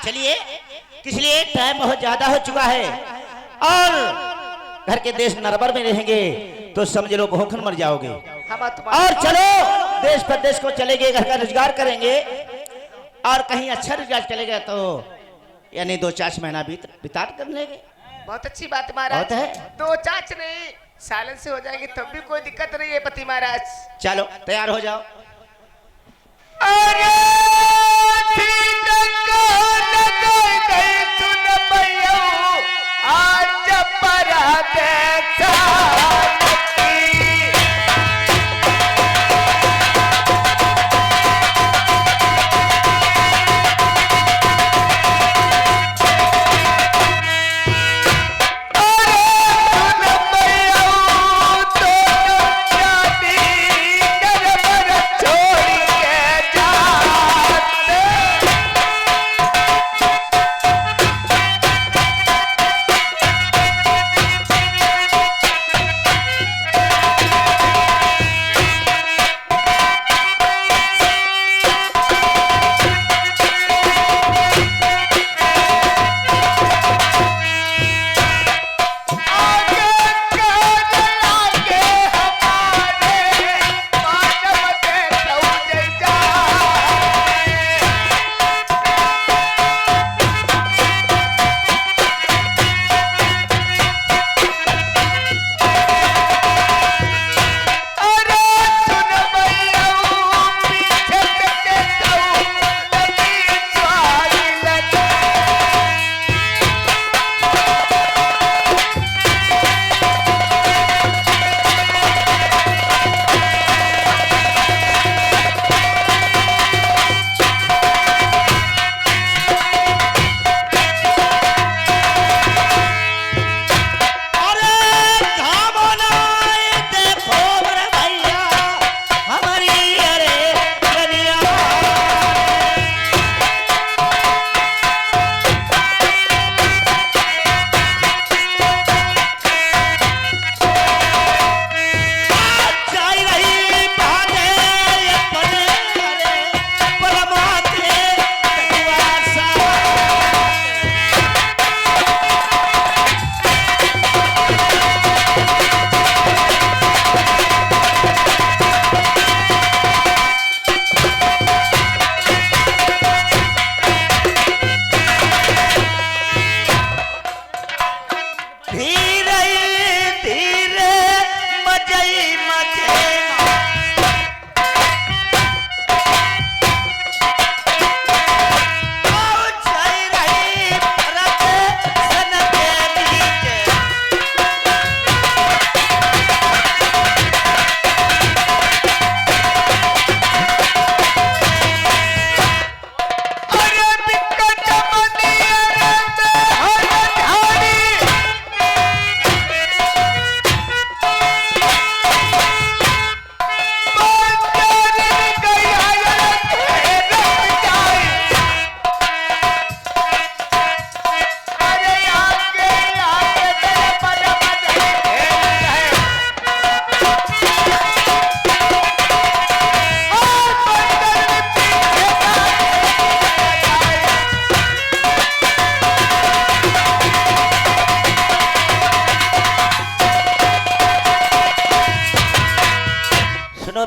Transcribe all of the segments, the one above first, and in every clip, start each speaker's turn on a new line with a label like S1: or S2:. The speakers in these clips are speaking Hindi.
S1: चलिए, इसलिए टाइम बहुत ज्यादा हो चुका है और घर के देश नरबर में रहेंगे तो समझ लो भूखन मर जाओगे। और चलो देश प्रदेश को चलेंगे, घर का रोजगार करेंगे और कहीं अच्छा रोजगार चलेगा तो यानी 2-4 महीना बिता कर लेंगे।
S2: बहुत अच्छी बात महाराज है। 2-4 नहीं, सालन से हो जाएगी तब भी कोई दिक्कत नहीं है पति महाराज।
S1: चलो तैयार हो जाओ।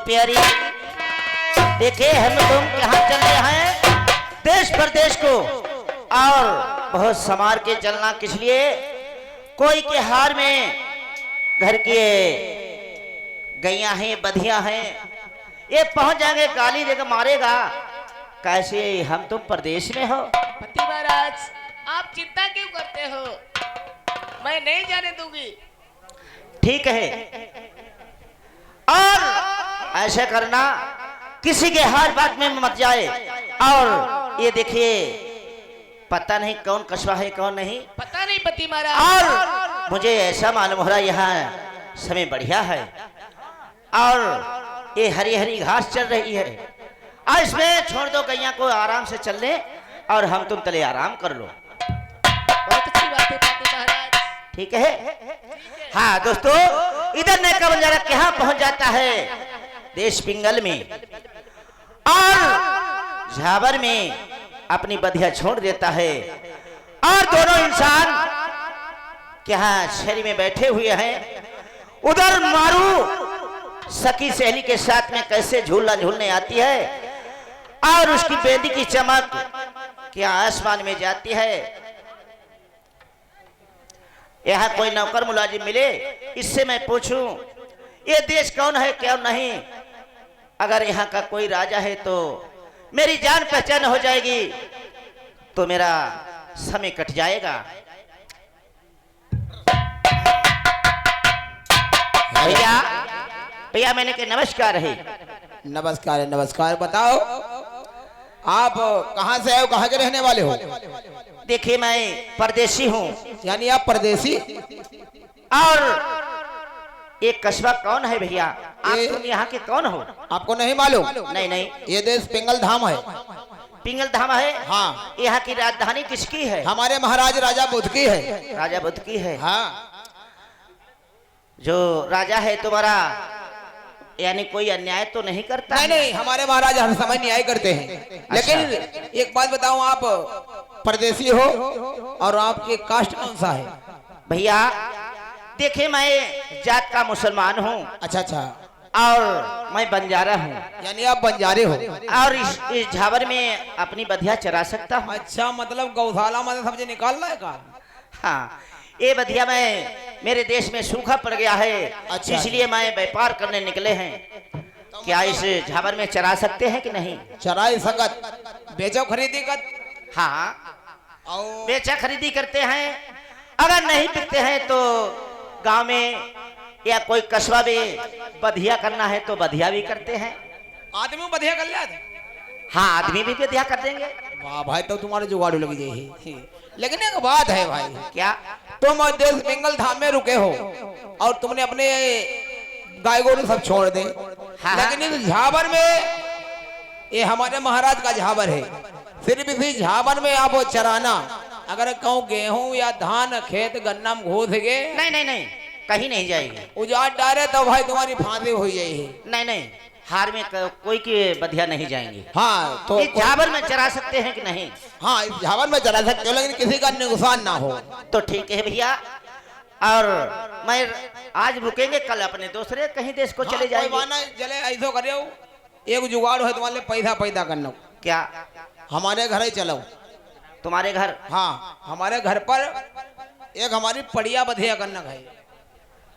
S1: प्यारी, देखे हम तुम यहाँ चल रहे हैं देश प्रदेश को और बहुत संभाल के चलना। किस लिए? कोई के हार में घर के गैया हैं, बधिया हैं, ये पहुंच जाएंगे, गाली देकर मारेगा। कैसे हम तुम प्रदेश में हो?
S2: पति महाराज आप चिंता क्यों करते हो, मैं नहीं जाने दूंगी।
S1: ठीक है, और ऐसा करना किसी के हर बात में मत जाए। और ये देखिए पता नहीं कौन कस्बा है कौन नहीं,
S2: पता नहीं पति महाराज।
S1: और मुझे ऐसा मालूम हो रहा है यहाँ समय बढ़िया है और ये हरी हरी घास चल रही है। और इसमें छोड़ दो गैया को आराम से चल ले और हम तुम तले आराम कर लो।
S2: बहुत अच्छी बात है पति महाराज।
S1: ठीक है। हाँ दोस्तों, इधर ने का बंजारा कहाँ पहुंच जाता है? देश पिंगल में और झाबर में अपनी बधिया छोड़ देता है और दोनों इंसान के यहाँ शहरी में बैठे हुए हैं। उधर मारू सखी सहेली के साथ में कैसे झूला झूलने आती है और उसकी बेदी की चमक क्या आसमान में जाती है। यहाँ कोई नौकर मुलाजिम मिले, इससे मैं पूछूं ये देश कौन है क्या नहीं। अगर यहाँ का कोई राजा है तो मेरी जान पहचान हो जाएगी, तो मेरा समय कट जाएगा। भैया भैया मैंने कहा नमस्कार है।
S3: नमस्कार है, नमस्कार। बताओ आप कहाँ से आए हो, कहाँ के रहने वाले हो?
S1: देखिए मैं परदेशी हूँ।
S3: यानी आप परदेसी?
S1: और ये कस्बा कौन है भैया? आप तुम यहाँ के कौन हो?
S3: आपको नहीं मालूम?
S1: नहीं नहीं।
S3: ये देश पिंगल धाम है।
S1: पिंगल धाम है?
S3: हाँ।
S1: यहाँ की राजधानी किसकी है?
S3: हमारे महाराज राजा बुद्ध की है।
S1: राजा बुद्ध की है?
S3: हाँ।
S1: जो राजा है तुम्हारा यानी कोई अन्याय तो नहीं करता?
S3: नहीं नहीं, हमारे महाराज हर समय न्याय करते हैं। लेकिन एक बात बताऊं, आप परदेसी हो और आपकी कास्ट कौन सा है?
S1: भैया देखिए मैं जात का मुसलमान हूँ।
S3: अच्छा अच्छा।
S1: और मैं बंजारा हूँ।
S3: यानी आप बंजारे हो?
S1: और इस झावर में अपनी बधिया चरा सकता हूँ।
S3: अच्छा, मतलब गौशाला में सब्जी निकाल रहा है का?
S1: हाँ, ये बधिया में मेरे देश में सूखा पड़ गया है।
S3: अच्छा।
S1: इसलिए मैं व्यापार करने निकले हैं। क्या इस झावर में चरा सकते हैं कि नहीं?
S3: चराई सकत, बेचो खरीदी कर।
S1: हाँ
S3: और
S1: बेचा खरीदी करते हैं। अगर नहीं बिकते हैं तो गांव में या कोई कस्बा में बधिया करना है तो बधिया भी करते हैं।
S3: आदमी बधिया कर लिया?
S1: हाँ आदमी भी बधिया कर देंगे।
S3: वाह भाई, तो तुम्हारे जुगाड़ू लग जाए। लेकिन एक बात है भाई,
S1: क्या?
S3: तुम देश पिंगल धाम में रुके हो और तुमने अपने गाय गोरू सब छोड़ दे।
S1: हाँ।
S3: लेकिन इस झावर में, ये हमारे महाराज का झावर है, सिर्फ इसी झावर में आप चराना। अगर कहूँ गेहूं या धान खेत गन्ना में घोस गए,
S1: नहीं नहीं नहीं, कहीं नहीं जाएगी।
S3: उजाड़ डाले तो भाई तुम्हारी फांसी हो जाएगी।
S1: नहीं नहीं, हार में कोई की बधिया नहीं जाएंगी।
S3: हाँ तो
S1: इस झावर में चरा सकते हैं कि नहीं?
S3: हाँ, इस झावर में चरा सकते हो, लेकिन किसी का नुकसान ना हो।
S1: तो ठीक है भैया। और मैं आज रुकेंगे, कल अपने दूसरे कहीं देश को चले जाएंगे।
S3: चले ऐसा करियो, एक जुगाड़ है तुम्हारे लिए, पैसा पैदा करना।
S1: क्या?
S3: हमारे घर ही चलो।
S1: तुम्हारे घर?
S3: हाँ, हमारे घर पर एक हमारी पड़िया बधिया करना है।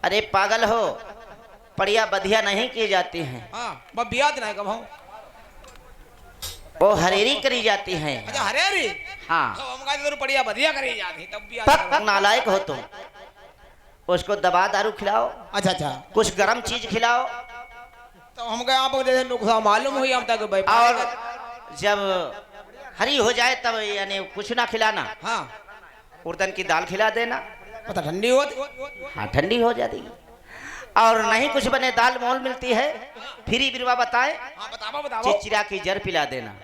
S1: अरे पागल हो, पड़िया बधिया नहीं की जाती हैं।
S3: हाँ, बस बियाद नहीं कब हम
S1: वो हरेरी करी जाती हैं।
S3: अच्छा हरेरी?
S1: हाँ।
S3: तो हम कहते तो पड़िया बधिया करी जाती तब बियाद।
S1: पक नालायक हो तुम। उसको दवा दारू खिलाओ,
S3: अच्छा अच्छा,
S1: कुछ गर्म चीज खिलाओ।
S3: तो हम कहे आपको जैसे नुकसान मालूम हुई हम तक भाई।
S1: और जब हरी हो जाए तब यानी कुछ ना खिलाना।
S3: हाँ,
S1: उड़दन की दाल खिला देना।
S3: पता ठंडी होती।
S1: हाँ ठंडी हो जाती। और नहीं कुछ बने, दाल मोल मिलती है, फिरी बिरवा बताए।
S3: हाँ बताओ बताओ।
S1: चिचिरा की जर पिला देना,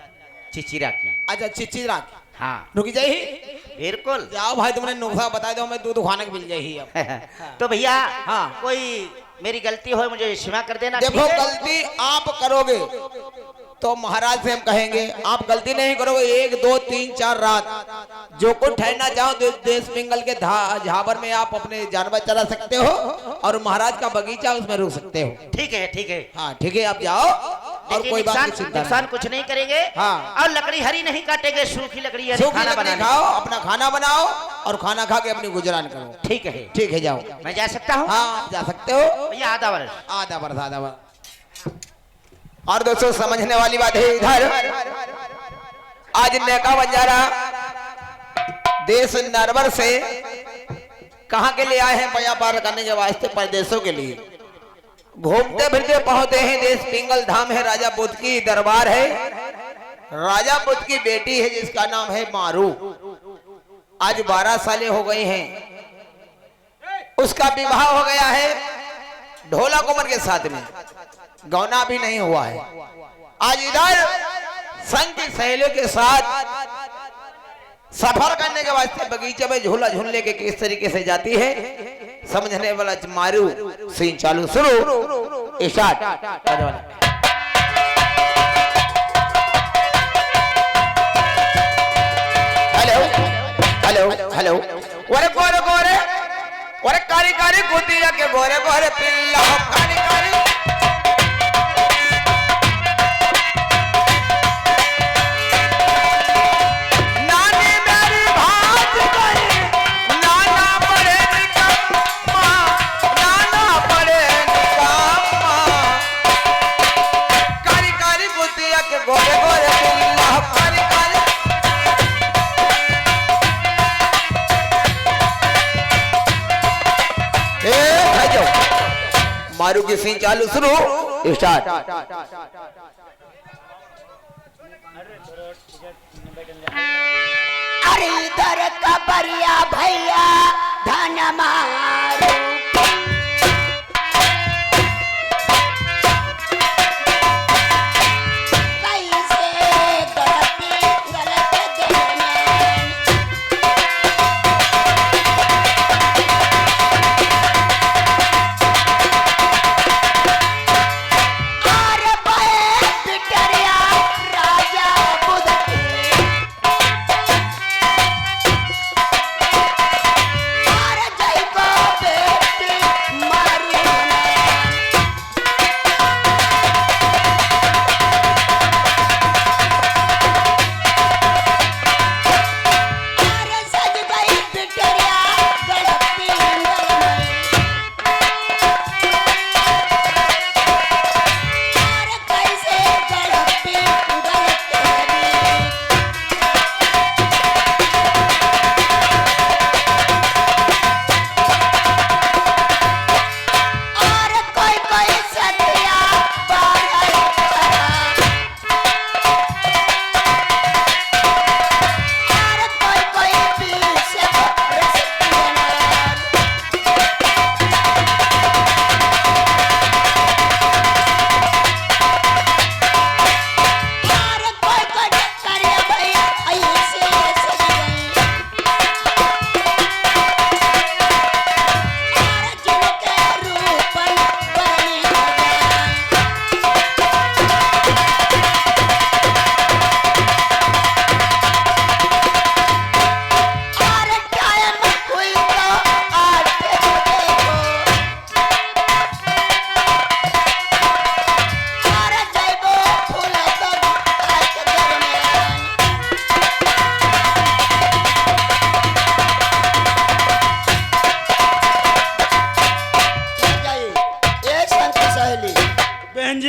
S1: चिचिरा की।
S3: अच्छा चिचिरा।
S1: हाँ
S3: रुकी जाइए,
S1: बिल्कुल।
S3: जाओ भाई, तुमने नुकसान बता दो, मैं दूध खाने को मिल जाएगी अब।
S1: तो भैया
S3: हाँ।
S1: कोई मेरी गलती हो मुझे क्षमा कर देना।
S3: देखो
S1: ठीक है?
S3: गलती आप करोगे तो महाराज से हम कहेंगे, आप गलती नहीं करोगे, 1 2 3 4 रात जो कुछ ठहरना चाहो देश पिंगल के झावर में आप अपने जानवर चला सकते हो और महाराज का बगीचा उसमें रुक सकते हो।
S1: ठीक है ठीक है।
S3: हाँ ठीक है, आप जाओ और
S1: लेकिन
S3: कोई बात की चिंता
S1: नुकसान
S3: नहीं।
S1: कुछ नहीं करेंगे।
S3: हाँ।
S1: और लकड़ी हरी नहीं काटेंगे, सूखी लकड़ी यानी
S3: सूखी
S1: खाना
S3: लकड़ी
S1: बनाने।
S3: खाओ, अपना खाना बनाओ और खाना खा के अपनी गुजरान करो।
S1: ठीक है।
S3: ठीक है, जाओ।
S1: मैं जा सकता हूँ?
S3: हाँ जा सकते हो।
S1: भैया आधा वर्ष।
S3: आधा वर्ष, आधा वर्ष। और दोस्तों समझने वाली बात है, इधर आज नेका बंजारा देश नरवर से कहां के लिए आए हैं? व्यापार करने के वास्ते परदेशों के लिए। घूमते फिरते पहुंचे हैं देश पिंगल धाम है, राजा बुद्ध की दरबार है। राजा बुद्ध की बेटी है जिसका नाम है मारू। आज 12 सालें हो गई हैं, उसका विवाह हो गया है ढोला कुमर के साथ में, गौना भी नहीं हुआ है। आज इधर संग की सहेलियों के साथ सफर करने के वास्ते बगीचे में झूला झूलने के किस तरीके से जाती है समझने वाला मारू। सीन चालू, शुरू, स्टार्ट। हेलो ओरे गोरे गोरे ओरे कारी कारी गुदिया के गोरे गोरे पिल्ला कारी कारी मारू की सीन चालू शुरू स्टार्ट।
S4: अरे इधर कबरिया भैया धन मारू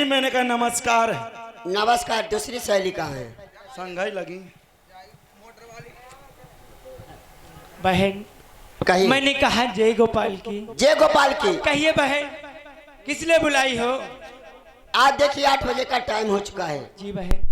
S5: मैंने कहा नमस्कार।
S4: नमस्कार। दूसरी सहेली कहाँ है?
S5: संघाई लगी बहन।
S4: कहिए।
S5: मैंने कहा जय गोपाल की।
S4: जय गोपाल की।
S5: कहिए बहन, किस लिए बुलाई हो?
S4: आज देखिए 8 बजे का टाइम हो चुका है।
S5: जी बहन।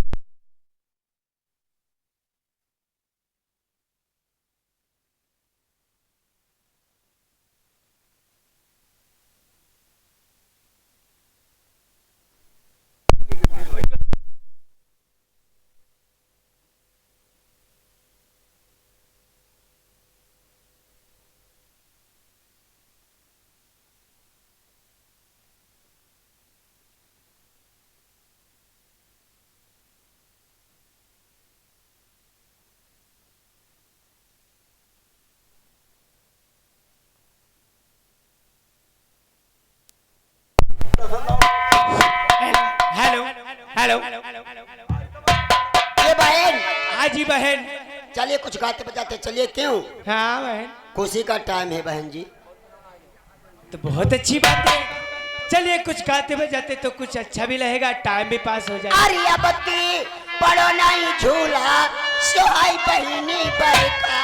S5: Hello hello.
S4: ये बहन।
S5: हाँ जी बहन।
S4: चलिए कुछ गाते बजाते चलिए। क्यों?
S5: हाँ बहन।
S4: खुशी का टाइम है बहन जी।
S5: तो बहुत अच्छी बात है, चलिए कुछ गाते बजाते तो कुछ अच्छा भी लगेगा, टाइम भी पास हो जाए।
S4: अरे बत्ती पड़ो नहीं झूला सोहाई बहिनी बरका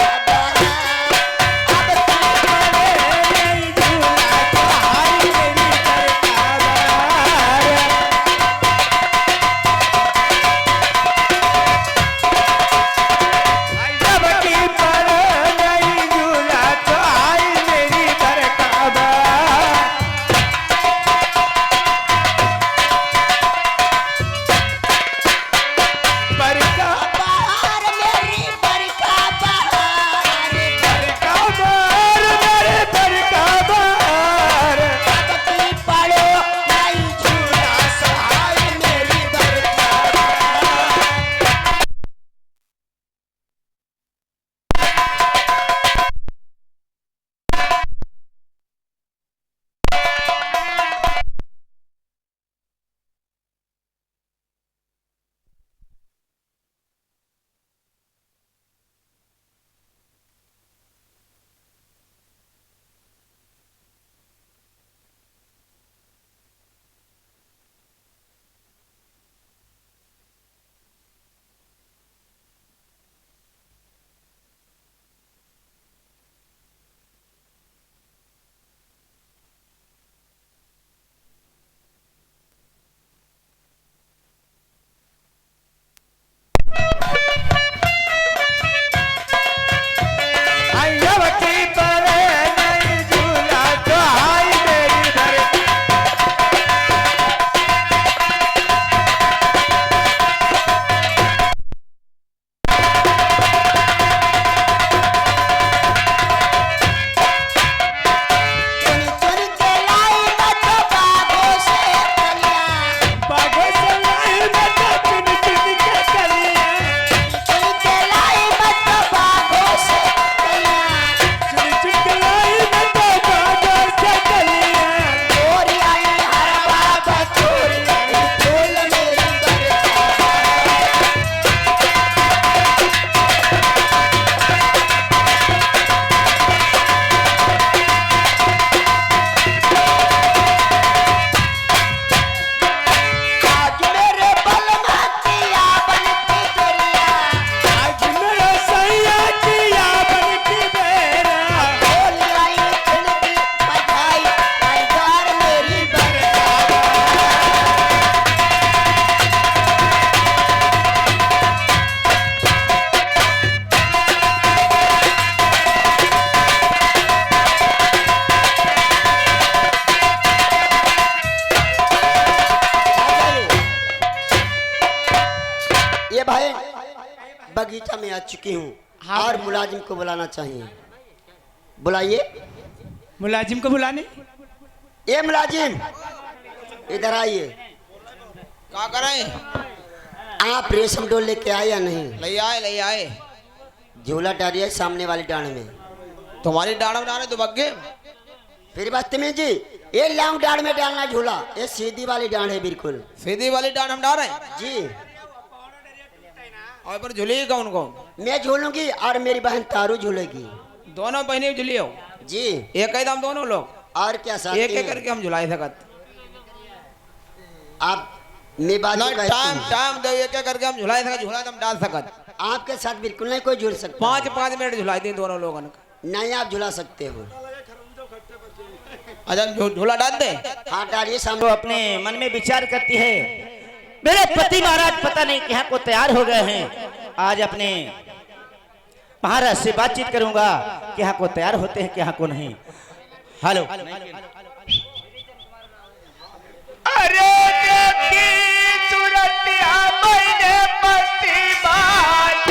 S4: बगीचा में आ चुकी हूँ
S5: हाँ।
S4: और मुलाजिम को बुलाना चाहिए। बुलाइए।
S5: मुलाजिम को बुलाने?
S4: ये मुलाजिम इधर आइए।
S3: क्या करें?
S4: आप रेशम डोल लेके आए या नहीं?
S3: ले आए।
S4: झूला डालिए सामने वाली डांड में।
S3: तुम्हारी डाढ़ बनाने तो बग्गे।
S4: फिर बदतमीज जी, ये लॉन्ग डांड में डालना झूला, ये सीधी वाली डांड है बिल्कुल।
S3: सीधी वाली डाढ़ हम डाल रहे हैं
S4: जी।
S3: और पर झूलेगी कौन कौन?
S4: मैं झूलूंगी और मेरी बहन तारू झूलेगी।
S3: दोनों बहनें झूली हो?
S4: जी।
S3: एक ही दाम दोनों लोग?
S4: और क्या साथ
S3: एक एक करके हम झुलाई सकत।
S4: आप मैं बात
S3: ना
S4: कहती
S3: टाइम
S4: हूँ।
S3: टाइम दो, एक एक करके हम झुलाई सकत, झुला हम डाल सकत।
S4: आपके साथ बिल्कुल नहीं कोई झूल सकता।
S3: 5-5 मिनट झुलाई दी दोनों लोगों ने।
S4: नहीं, आप झूला सकते हो।
S3: अच्छा झूला डाल दे।
S4: हाँ डालिए
S1: तो
S4: सामने।
S1: अपने मन में विचार करती है, मेरे पति महाराज पता नहीं यहाँ को तैयार हो गए हैं। आज अपने महाराज से बातचीत करूंगा कि यहाँ को तैयार होते हैं कि यहाँ को नहीं। हेलो।
S2: अरे देखी सूरतिया मैंने पति बात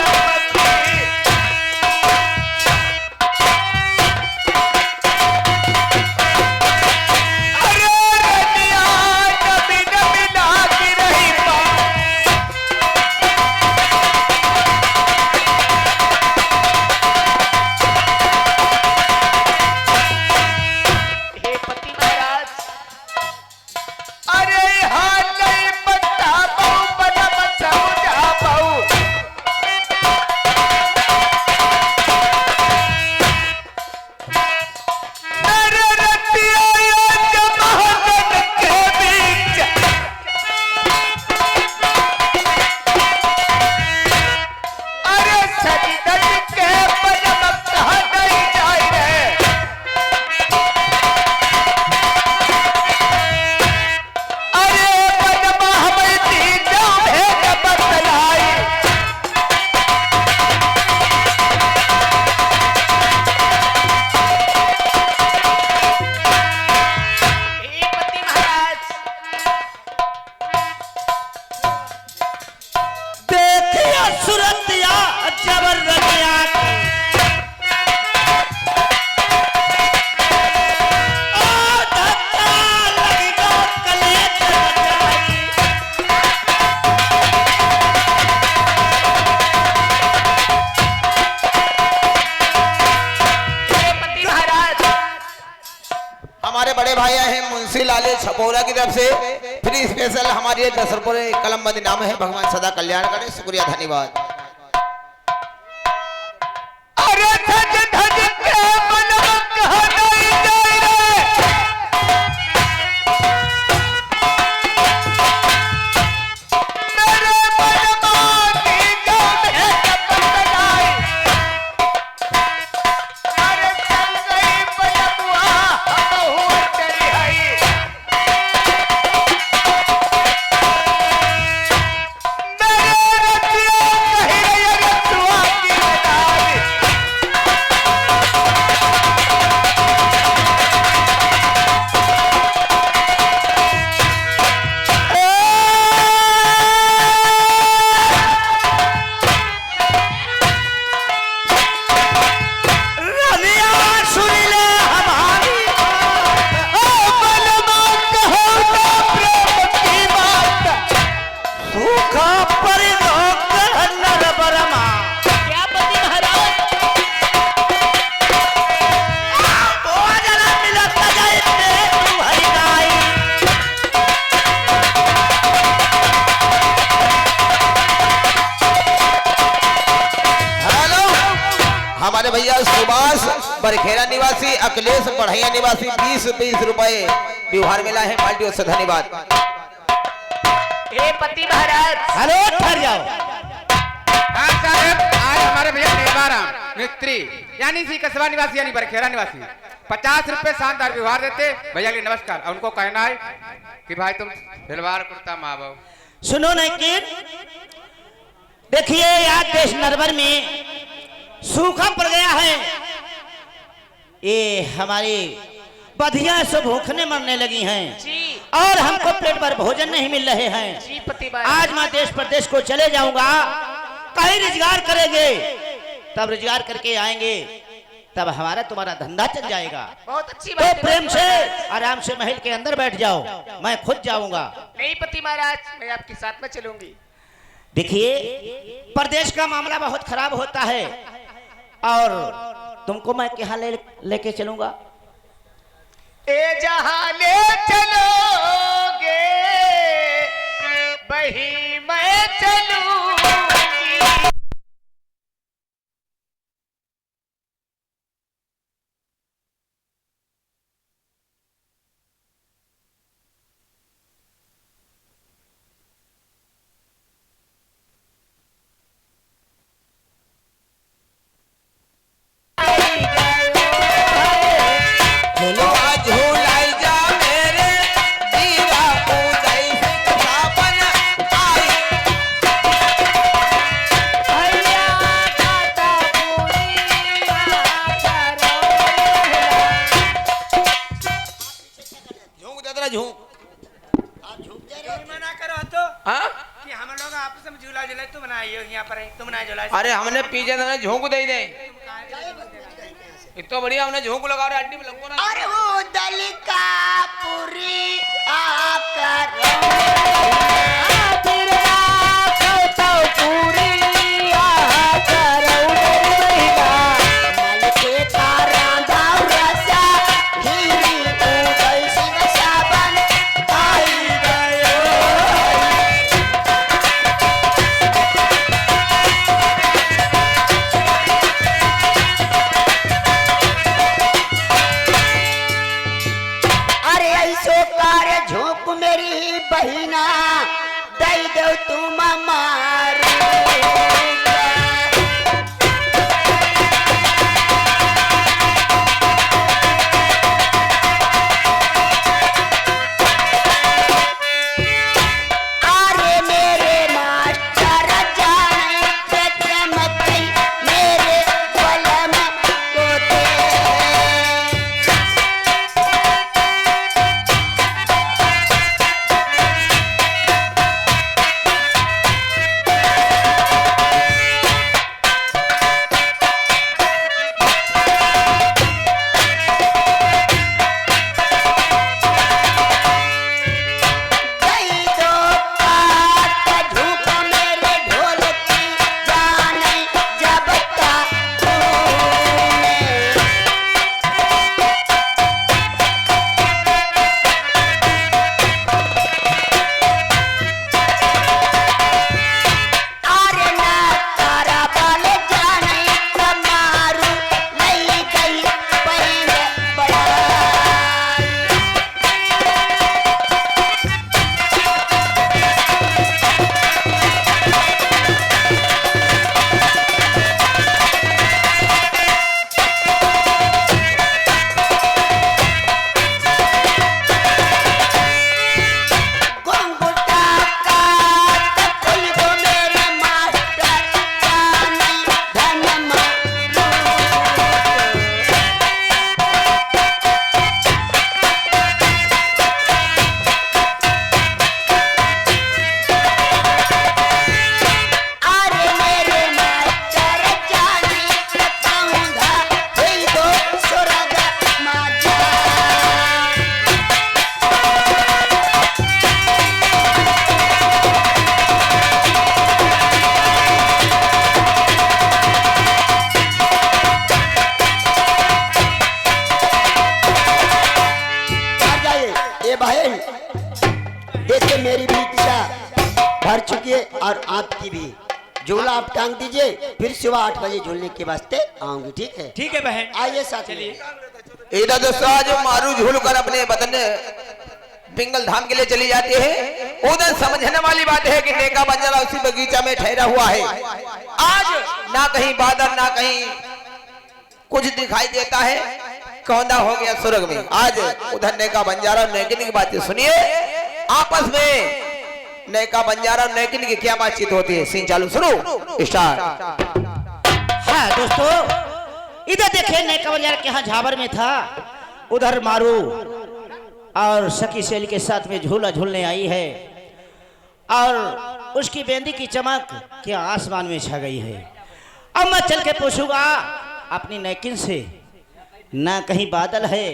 S2: अरे रतिया नबी नबी लागी रही हे पति महाराज, अरे हाँ नहीं बता बहु बना समझा बहु अरे रतिया जमानत के बीच अरे सजदन के पदम कहा नहीं जाए रे अरे पदमा हमें तीजा भेद बतलाई हे पति महाराज,
S1: देखिए सूरतिया जबर रतिया ओ धक्का लगी गो कलेज बजाई।
S2: हे पति महाराज,
S3: हमारे बड़े भाई आए हैं मुंशी लाले छपोरा की तरफ से फ्री स्पेशल हमारे 10 रुपये कलमबंद नाम है। भगवान सदा कल्याण करे। शुक्रिया, धन्यवाद।
S2: अरे धज धज के मनवा कहा नहीं जाए रे मेरे मनवा तीजा भेद बतलाई अरे चल गई बनबुआ हमहू चली हई मेरे रतिया कही रतुआ की दादी
S1: रतिया सुन ले हमारी
S2: ओ मनवा कहो ना प्रेम की बात
S1: सूखा पर नर बरमा
S2: क्या पति महाराज
S1: भोजन मिलत जाए तू हरि गाई।
S3: हेलो, हमारे भैया सुभाष बरखेरा निवासी, अखिलेश बढ़ैया निवासी 20-20 रुपए व्यवहार मिला है। पार्टियों से धन्यवाद।
S2: हे पति महाराज,
S1: हेलो, ठहर जाओ।
S6: हाँ साहब, आज हमारे भैया निर्माराम मिस्त्री यानी सी कस्बा निवासी यानी बरखेरा निवासी 50 रुपए शानदार व्यवहार देते भैया के नमस्कार। और उनको कहना है कि भाई तुम सलवार कुर्ता माँ
S1: सुनो नकीन, देखिए आज देश नरवर में सूखा पड़ गया है। ये हमारी बधिया से भूखने मरने लगी हैं
S2: जी
S1: और हमको पेट भर भोजन नहीं मिल रहे हैं।
S2: जी पति महाराज,
S1: आज मैं देश प्रदेश को चले जाऊंगा, कहीं रोजगार करेंगे, तब रोजगार करके आएंगे, तब हमारा तुम्हारा धंधा चल जाएगा।
S2: बहुत अच्छी
S1: तो
S2: बात है
S1: प्रेम से
S2: महाराज।
S1: आराम से महल के अंदर बैठ जाओ, मैं खुद जाऊंगा।
S2: नहीं पति महाराज, मैं आपके साथ में चलूंगी।
S1: देखिए प्रदेश का मामला बहुत खराब होता है और तुमको मैं कहाँ लेके चलूंगा?
S2: ए जहां ले चलोगे वहीं मैं चलूंगी।
S3: झूलाई जा मेरे दीवा उदय सावन आई। झूम दादा झूम।
S5: मना करो तो
S3: हाँ
S5: कि हम लोग आपस में झूला झूला तुम ना आइयो यहाँ पर, तुम ना झूला।
S3: अरे हमने पीछे हमने झोंक दे दे, इतना बढ़िया हमने झोंक लगा रहा अड्डी में लगो ना।
S4: अरे वो दल का पूरी आकर झोंक मेरी बहिना दई दो तुम मारू। अरे मेरे मास्टर जाने पे चमकई मेरे बलम को दे। देखिए मेरी भी इच्छा भर चुकी है और आपकी भी। झूला आप टांग दीजिए, फिर सुबह 8 बजे झूलने के वास्ते आऊंगी। ठीक है?
S5: ठीक है बहन,
S4: आइए साथ।
S5: चलिए।
S3: इधर दोस्तों आज मारू झूल कर अपने वतन पिंगल धाम के लिए चली जाती है। उधर समझने वाली बात है कि नेका बंजारा उसी बगीचा में ठहरा हुआ है। आज ना कहीं बादल ना कहीं कुछ दिखाई देता है, कौंधा हो गया स्वर्ग में। आज उधर नेका बंजारा नेकिन की बातें सुनिए, आपस में नेका बंजारा नेकिन की क्या बातचीत होती है। सीन चालू, सुनो स्टार्ट।
S1: हाँ दोस्तों, इधर देखिए नेका बंजारा के यहाँ झाबर में था, उधर मारू और सखी सहेली के साथ में झूला झूलने आई है और उसकी बेंदी की चमक क्या आसमान में छा गई है। अब मैं चल के पूछूंगा अपनी नैकिन से, ना कहीं बादल है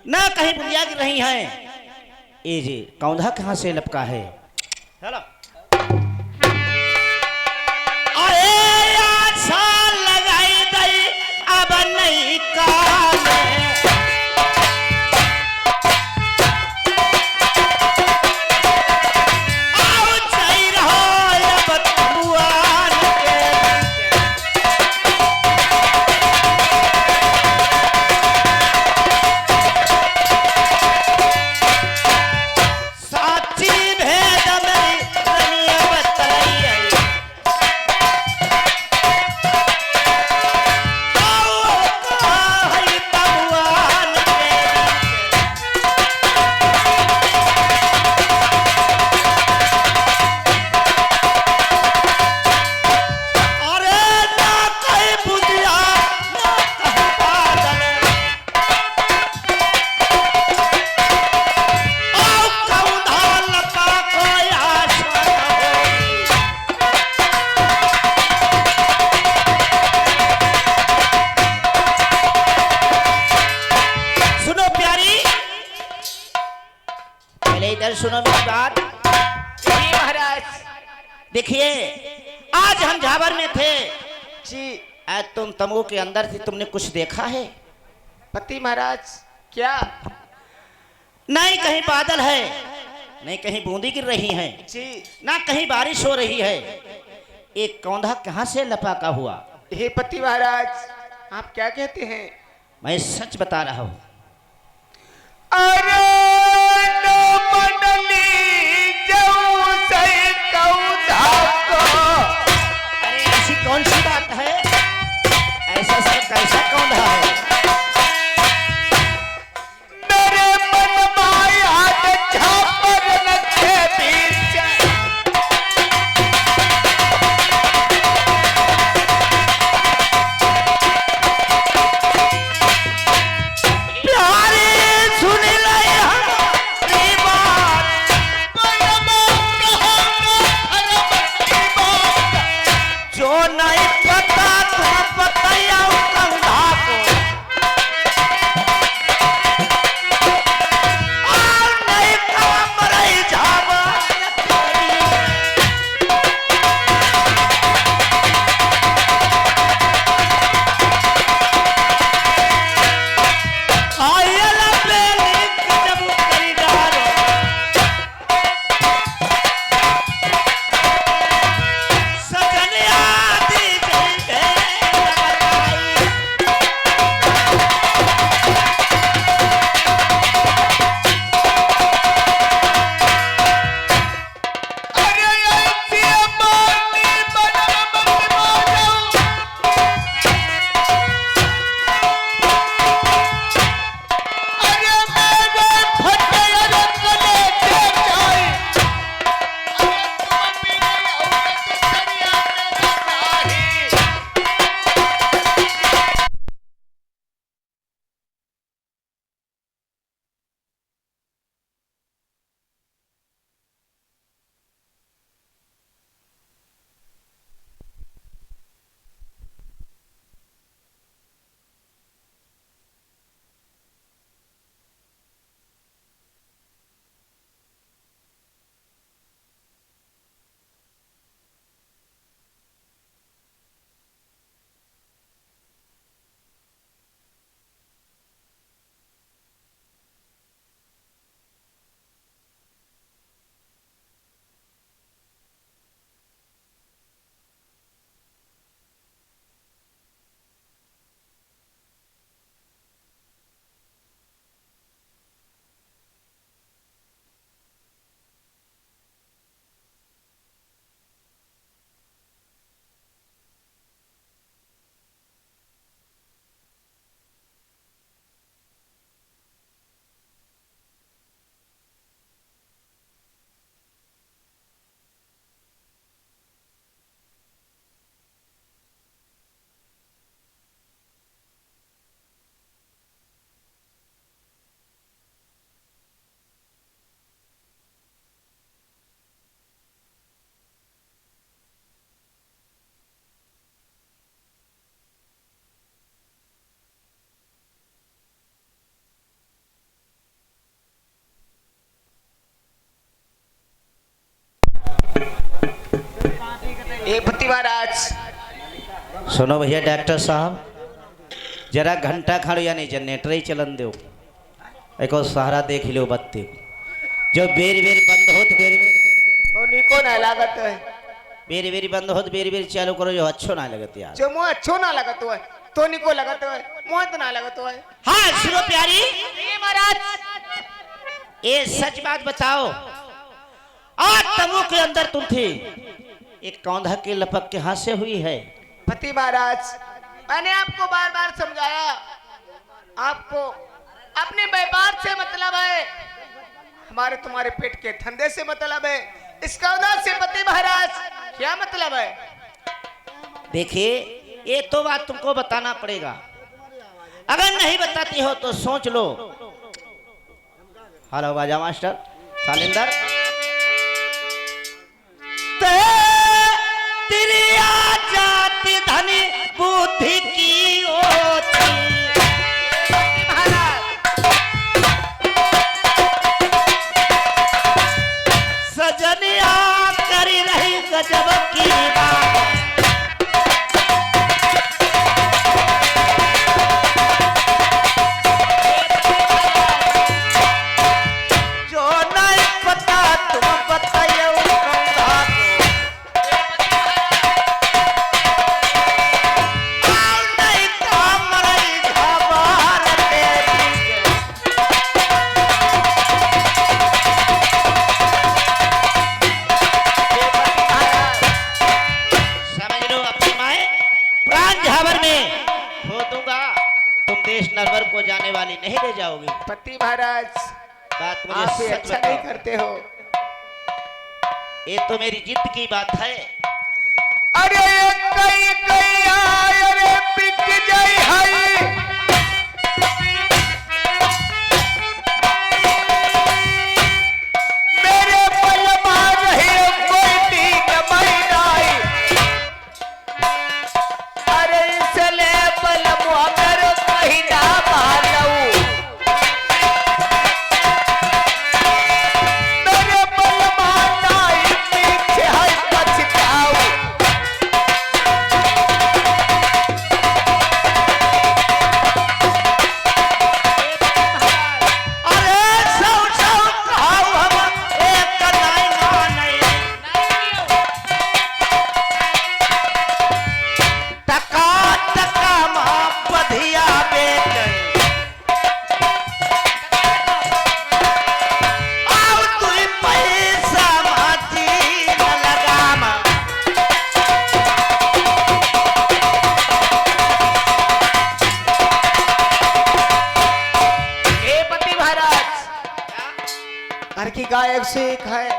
S1: ना कहीं बुनिया गिर रही है, ये जी कौंधा कहाँ से लपका है। चलो अरे यार साल लगाई दई अब नहीं काम आओ चाही रहो अब भगवान के साची भेद में रनिया बतलाई आओ कहाँ है भगवान के अरे ना कहीं बुझिया ना कहीं बादल आओ कौंधा लपा कोई आशा न होई। सुनो प्यारी, पहले इधर सुनो मेरी बात।
S2: जी महाराज।
S1: देखिए आज हम झाबर में थे,
S2: जी
S1: आज तुम तंबू के अंदर थी, तुमने कुछ देखा है?
S2: पति महाराज क्या?
S1: नहीं कहीं बादल है, नहीं कहीं बूंदी गिर रही है,
S2: जी
S1: ना कहीं बारिश हो रही है, एक कौंधा कहाँ से लपका हुआ।
S2: हे पति महाराज आप क्या कहते हैं?
S1: मैं सच बता रहा हूँ।
S2: अरे नो मंडली जाऊं सही कौंधा को।
S1: अरे ऐसी कौन सी बात है, ऐसा सब कैसा कौंधा है।
S2: मेरे मन माया झापर नखे बीच।
S1: प्यारे सुन ले हमारी बात, जो नहीं पता तुम बताया कौंधा को, और नहीं काम रही झावा आयल बेली जब करी डालो सजन आदि जइबे
S2: महाराज।
S1: सुनो भैया डॉक्टर साहब, जरा घंटा खड़ यानी जनरेटर ही चलन दो, एक और सहारा देख लो बत्ती जो बेरी बेरी बंद होत बेरी
S2: वो निको ना लागत है,
S1: बेरी बंद होत बेरी चालू करो जो अच्छो ना लगत यार।
S2: जो मुँह अच्छो ना लगत है तो निको लगत है, मुँह तो ना लगत है।
S1: हाँ सुनो प्यारी,
S2: ये महाराज
S1: ये सच बात बताओ, आज तमु के अंदर तुम थी, एक कौंधा की लपक के हाथ से हुई है।
S2: पति महाराज, मैंने आपको बार बार समझाया, आपको अपने व्यापार से मतलब है, हमारे तुम्हारे पेट के धंधे से मतलब है, इसका उदास से पति महाराज क्या मतलब है?
S1: देखिए ये तो बात तुमको बताना पड़ेगा, अगर नहीं बताती हो तो सोच लो। हेलो बाजा मास्टर सालिंदर, तेरी जाति धनी बुद्धि की ओछी सजनिया करी रही गजब की बात। जो नहीं पता तुम बताइए नरवर को जाने वाली नहीं ले जाओगी।
S2: पति महाराज
S1: बात मुझे
S2: आप
S1: सच
S2: अच्छा
S1: बताओ।
S2: नहीं करते हो।
S1: ये तो मेरी जिद की बात है।
S2: अरे कई कई अरे बिक जाई है, मेरे बल मार रही कोई ठीक महिलाई, अरे इसले बल मुहर महीना मानऊ, मेरे बल मारनाई पीछे है पछताऊ। घर की गाय एक से एक है,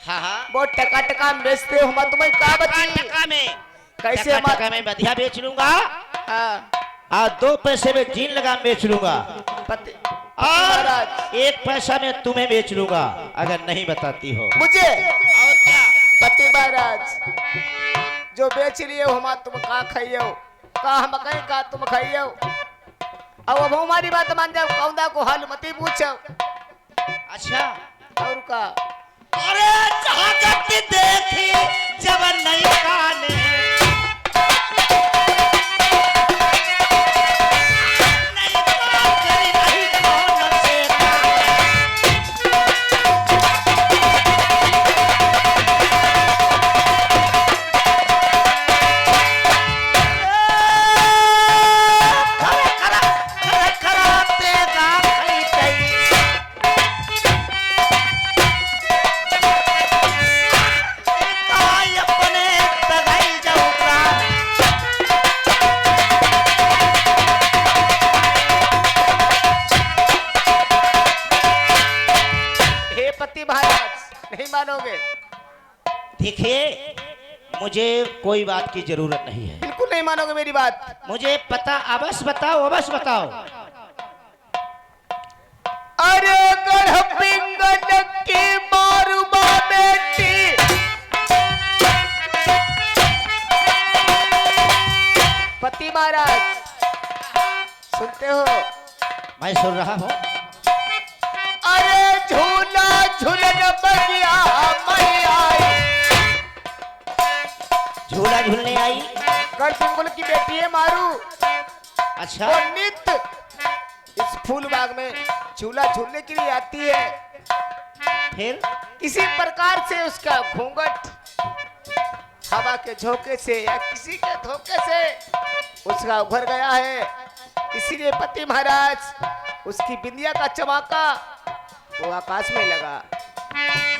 S1: हाँ
S2: वो टका टका बेचते हो, मैं तुम्हें कहा बची
S1: टका में
S2: कैसे हम
S1: टका में बधिया बेच लूंगा
S2: हाँ,
S1: और 2 पैसे में जीन लगाम बेच लूंगा
S2: पति
S1: और
S2: महाराज
S1: 1 पैसा में तुम्हें बेच लूंगा अगर नहीं बताती हो।
S2: मुझे
S1: और क्या?
S2: पति महाराज जो बेच लिए हो हम तुम का खाइयो, का हम कहीं का तुम खाइयो, अब हमारी बात मान जाओ, कौंदा को हाल मती पूछो।
S1: अच्छा
S2: और का
S1: अरे जहागत देखी जब नहीं काने नहीं का करी नहीं कौन से
S2: नहीं मानोगे?
S1: देखिए मुझे कोई बात की जरूरत नहीं है,
S2: बिल्कुल नहीं मानोगे मेरी बात।
S1: मुझे पता अवश्य बताओ अवश्य बताओ।
S2: अरे गढ़ पिंगन की मारुबा बेटी, पति महाराज सुनते हो?
S1: मैं सुन रहा हूँ।
S2: अरे झूला झूलन बगिया मैया,
S1: झूला झूलने आई।
S2: कर पिंगुल की बेटी है मारू,
S1: अच्छा,
S2: वो नित्य इस फूल बाग में झूला झूलने के लिए आती है।
S1: फिर
S2: इसी प्रकार से उसका घूंघट हवा के झोंके से या किसी के धोखे से उसका उभर गया है। इसीलिए पति महाराज उसकी बिंदिया का चमका वो आकाश में लगा।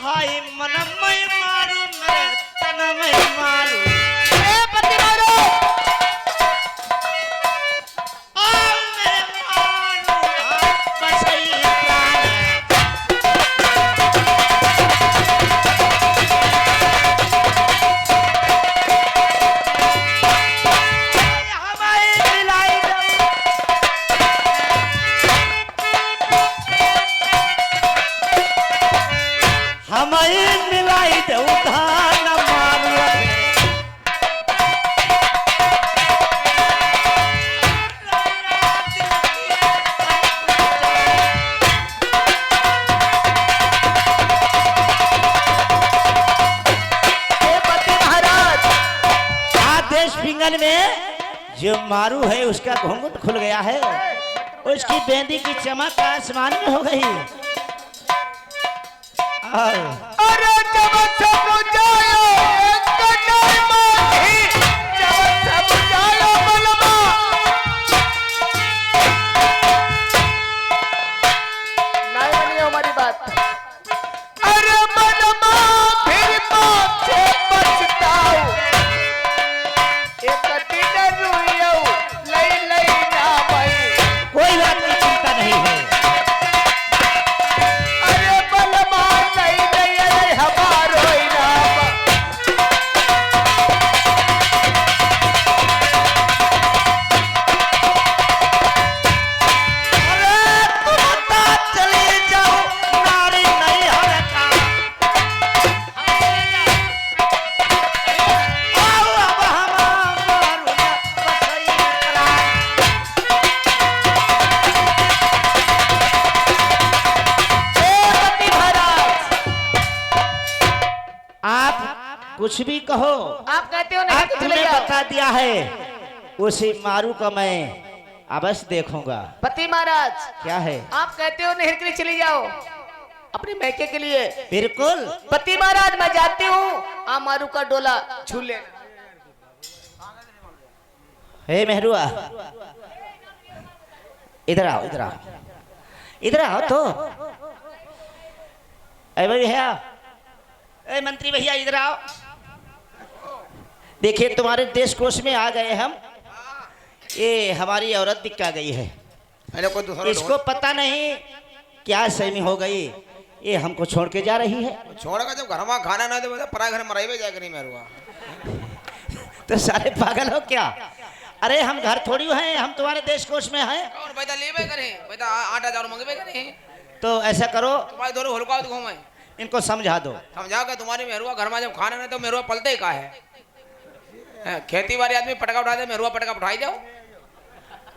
S1: हाय मन में मारू मेरे तन में मारू,
S2: ए पति मारो,
S1: आओ मेरे मारू बसई प्राण। हमारी मिलाई दो, हमें मिलाई दो धान मारू।
S2: ए पति महाराज,
S1: आदेश पिंगल में जो मारू है उसका घूंघट खुल गया है, उसकी बेंदी की चमक आसमान में हो गई। और
S2: अरे जब सब जायो कन्हैया माही, जब सब जायो बलवा, नहीं बनी हमारी बात। अरे बलवा फिर पाछे पछताओ, एक दिन रुइयो लई लई ना भाई।
S1: कोई बात की चिंता नहीं है।
S2: अरे बलवा लई लई अरे हमारो इनाम।
S1: अरे तुम तो चले जाओ नारी नहीं हरता, आओ अब हमारू बसई प्राण।
S2: ए पति महाराज,
S1: आप कुछ भी कहो,
S2: आप कहते हो नहीं
S1: आप
S2: कि चले
S1: तुम्हें
S2: जाओ।
S1: बता दिया है, उसी मारू का मैं अवश्य देखूंगा।
S2: पति महाराज,
S1: क्या है?
S2: आप कहते हो नहर के लिए चली जाओ अपने मैके के लिए।
S1: बिल्कुल।
S2: पति महाराज मैं जाती हूँ, आप मारू का डोला झूले।
S1: हे मेहरुआ, इधर आओ, इधर आओ, इधर आओ तो। अरे भैया, ए मंत्री भैया इधर आओ। देखिए तुम्हारे देश कोष में आ गए हम, ये हमारी औरत दिक्का गई है,
S3: अरे कोई दूसरा
S1: इसको पता नहीं क्या सहमी हो गई, ये हमको छोड़ के जा रही है।
S3: छोड़ का जब घर में खाना ना दे पराए घर मराई में जाकर नहीं मेरुआ।
S1: तो सारे पागल हो क्या? अरे हम घर थोड़ी हैं, हम तुम्हारे देश कोष में हैं।
S6: और पैसा लेबे करे, पैसा 8,000 मंगबे करे।
S1: तो ऐसा करो,
S6: तुम्हारे दोनों हुलका घूमे
S1: इनको समझा दो।
S6: समझा कर तुम्हारी मेहरुआ घर में जब खाना ना तो मेहरुआ पलते ही का है। खेती बाड़ी आदमी पटका उठा दे, मेहरुआ पटका उठाई दो।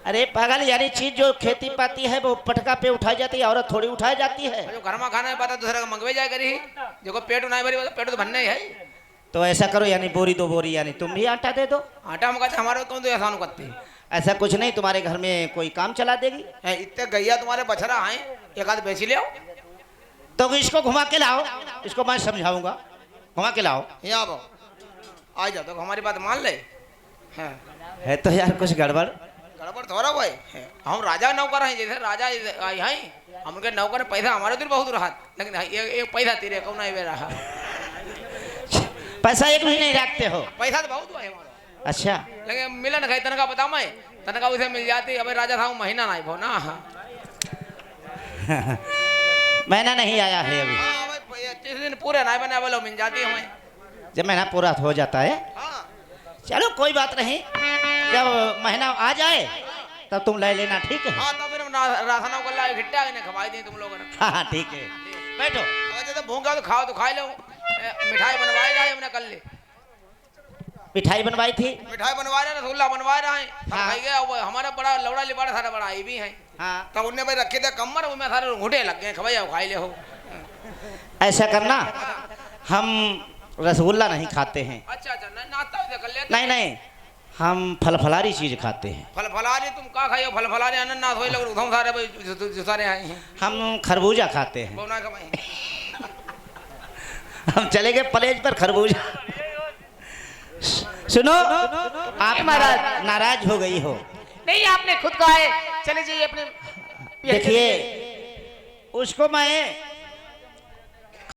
S1: अरे पागल, यानी चीज जो खेती पाती है वो पटका पे उठाई जाती है, औरत थोड़ी उठाई जाती है।
S6: जो घर में खाना है पता दूसरे का मंगवे जाए करी, जो पेट नहीं भरी पेट तो भरने ही है।
S1: तो ऐसा करो, यानी बोरी 2 बोरी, यानी तुम भी आटा दे दो।
S6: आटा मंगाते हमारे कौन तो एहसान करते
S1: ऐसा कुछ नहीं, तुम्हारे घर में कोई काम चला देगी।
S6: हैं। इतने गैया तुम्हारे बछड़ा आए, एक आध बेची ले आओ।
S1: तो इसको घुमा के लाओ, इसको मैं समझाऊंगा, घुमा के लाओ।
S6: यहाँ आओ, आ जाओ तो हमारी बात मान ले। हैं
S1: है तो यार कुछ गड़बड़।
S6: गड़बड़ थोड़ा भाई, हम राजा नौकर हैं, जैसे राजा आई हैं, हम उनके नौकर पैसा हमारे दिल बहुत रहा, लेकिन एक पैसा तेरे कौन नहीं बे रहा।
S1: पैसा एक भी नहीं रखते हो?
S6: पैसा तो बहुत हुआ है हमारा,
S1: अच्छा,
S6: लेकिन मिला ना, तनखा बता मैं, तनखा उसे मिल जाती। अबे राजा था महीना नहीं भो ना।
S1: महीना नहीं आया है अभी।
S6: हाँ भाई, 30 दिन पूरे नहीं बने बोलो मिल जाती हमें।
S1: जब महीना पूरा हो जाता है,
S6: हाँ
S1: चलो कोई बात नहीं, जब महीना आ जाए तब तुम ले लेना, ठीक है?
S6: हाँ, तो फिर राशन को ला घिट्टा ने खवाई दी तुम लोगों ने।
S1: हाँ हाँ ठीक है, बैठो।
S6: अगर जैसे भूखा तो खाओ तो खाई लो। मिठाई बनवाई रहा है हमने कल ले,
S1: मिठाई बनवाई थी।
S6: मिठाई बनवा रहे, रसगुल्ला बनवा रहे हैं।
S1: हाँ।
S6: खाई गया वो हमारा बड़ा लौड़ा लिबाड़ा सारा बड़ा ये भी है।
S1: हाँ,
S6: तब उनने भाई रखे थे कमर, उनमें सारे घुटे लग गए, खवाई आओ खाई ले हो।
S1: ऐसा करना, हम रसगुल्ला नहीं खाते हैं।
S3: अच्छा अच्छा नहीं नाश्ता भी कर लेते।
S1: नहीं नहीं, हम फल फलारी चीज खाते हैं।
S3: फल फलारी तुम का खाइयो? फल फलारी अनन्नास होई लग उधम सारे भाई जो सारे आए हैं
S1: हम खरबूजा खाते हैं।
S3: बोना कमाई।
S1: हम चले गए प्लेज पर खरबूजा। सुनो, आप नाराज हो गई हो।
S2: नहीं, आपने खुद कहा है, चले जाइए अपने।
S1: देखिए, उसको मैं